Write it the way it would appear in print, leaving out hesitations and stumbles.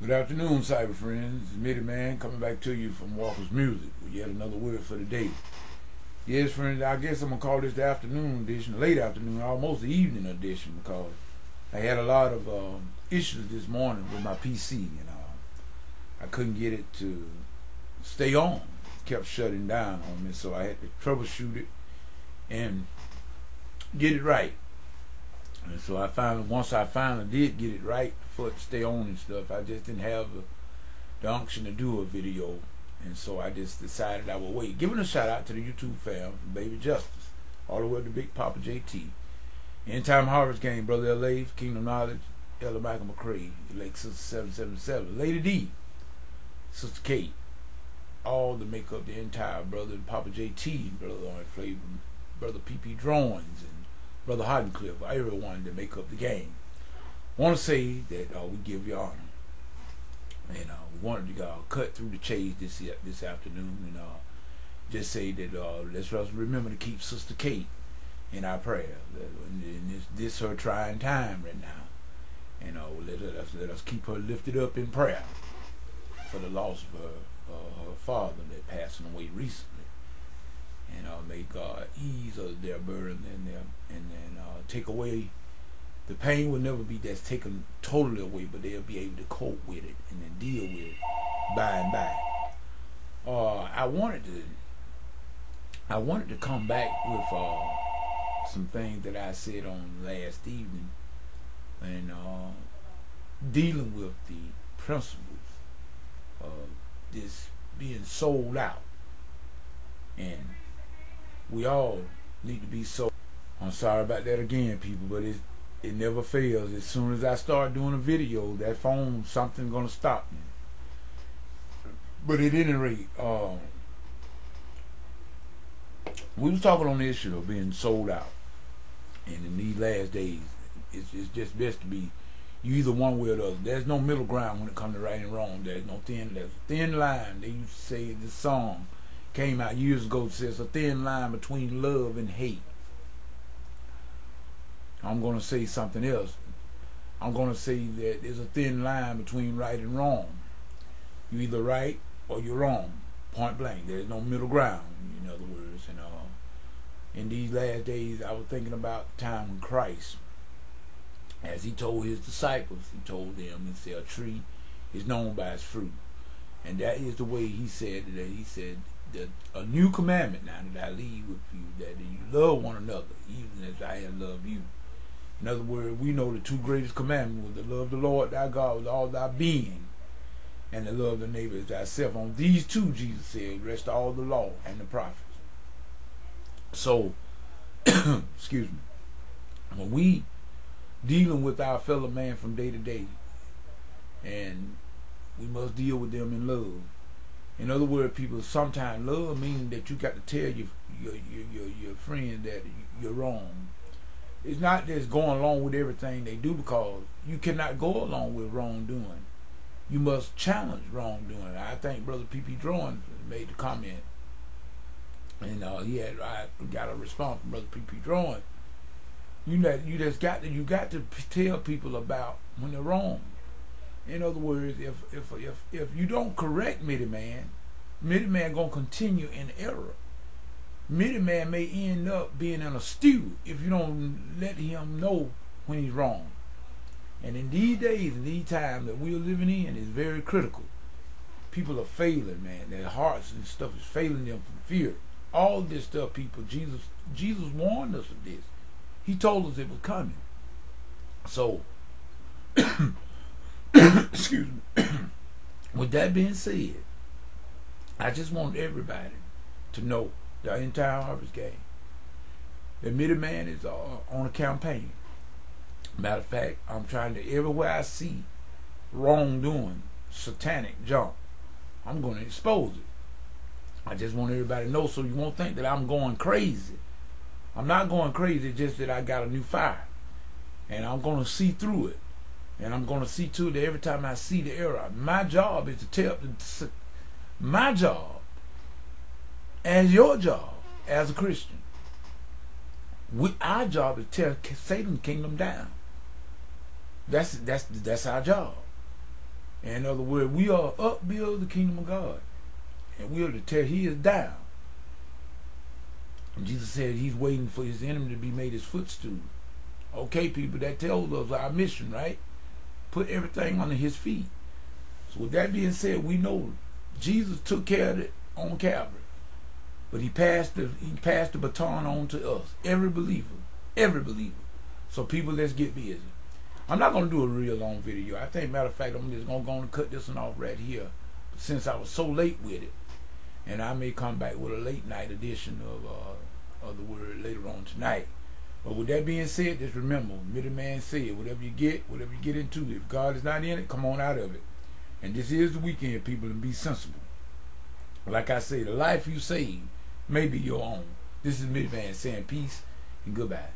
Good afternoon, cyber friends. It's Mitty Man coming back to you from Walker's Music with yet another word for the day. Yes, friends, I guess I'm going to call this the afternoon edition, late afternoon, almost the evening edition, because I had a lot of issues this morning with my PC, and I couldn't get it to stay on. It kept shutting down on me, so I had to troubleshoot it and get it right. And so once I finally did get it right for it to stay on and stuff, I just didn't have the unction to do a video. And so I just decided I would wait. Giving a shout out to the YouTube fam, from Baby Justice, all the way to Big Papa JT. End Time Harvest Game, Brother L.A., Kingdom Knowledge, Elder Michael McCrae, Lake Sister 777, Lady D, Sister Kate, all to make up the entire Brother Papa JT, Brother Orange Flavor, Brother PP Drawings, and Brother Hoddencliff, everyone that make up the game. Want to say that we give you honor, and we wanted to cut through the chase this afternoon, and just say that let's remember to keep Sister Kate in our prayers. In this her trying time right now, and let us keep her lifted up in prayer for the loss of her father that passed away recently. And may God ease their burden and take away the pain. Will never be that's taken totally away, but they'll be able to cope with it and then deal with it by and by. I wanted to come back with some things that I said on last evening, and dealing with the principles of this being sold out. And we all need to be sold. I'm sorry about that again, people, but it never fails. As soon as I start doing a video, that phone, something's gonna stop me. But at any rate, we was talking on the issue of being sold out, and in these last days, it's just best to be you either one way or the other. There's no middle ground when it comes to right and wrong. There's a thin line. They used to say this song came out years ago that says a thin line between love and hate. I'm going to say something else. I'm going to say that there's a thin line between right and wrong. You're either right or you're wrong. Point blank. There's no middle ground, in other words. And in these last days, I was thinking about the time when Christ, as he told his disciples, he told them, he said, a tree is known by its fruit. And that is the way he said that. He said, a new commandment now that I leave with you, that you love one another, even as I have loved you. In other words, we know the two greatest commandments were to love the Lord thy God with all thy being, and to love the neighbor as thyself. On these two, Jesus said, rest all the law and the prophets. So, excuse me, when we dealing with our fellow man from day to day, and we must deal with them in love. In other words, people, sometimes love means that you got to tell your friend that you're wrong. It's not just going along with everything they do, because you cannot go along with wrongdoing. You must challenge wrongdoing. I think Brother PP Drawing made the comment, and I got a response from Brother PP Drawing. You got to tell people about when they're wrong. In other words, if you don't correct Mitty Man gonna continue in error. Mitty Man may end up being in a stew if you don't let him know when he's wrong. And in these days, in these times that we're living in, is very critical. People are failing, man. Their hearts and stuff is failing them from fear. All this stuff, people. Jesus warned us of this. He told us it was coming. So, excuse me. With that being said, I just want everybody to know the entire Harvest Game. The Mitty Man is on a campaign. Matter of fact, I'm trying to, everywhere I see wrongdoing, satanic junk, I'm going to expose it. I just want everybody to know, so you won't think that I'm going crazy. I'm not going crazy, just that I got a new fire. And I'm going to see through it. And I'm going to see to it that every time I see the error, my job is to tell, my job, as your job, as a Christian, our job is to tear Satan's kingdom down. That's our job. In other words, we are upbuild the kingdom of God, and we are to tear his down. And Jesus said he's waiting for his enemy to be made his footstool. Okay, people, that tells us our mission, right? Put everything under his feet. So with that being said, we know Jesus took care of it on Calvary, but he passed the baton on to us, every believer, every believer. So people, let's get busy. I'm not gonna do a real long video. I think, matter of fact, I'm just gonna cut this one off right here, since I was so late with it, and I may come back with a late night edition of the word later on tonight. But with that being said, just remember, Middleman said, whatever you get into, if God is not in it, come on out of it. And this is the weekend, people, and be sensible. Like I say, the life you save may be your own. This is Middleman saying peace and goodbye.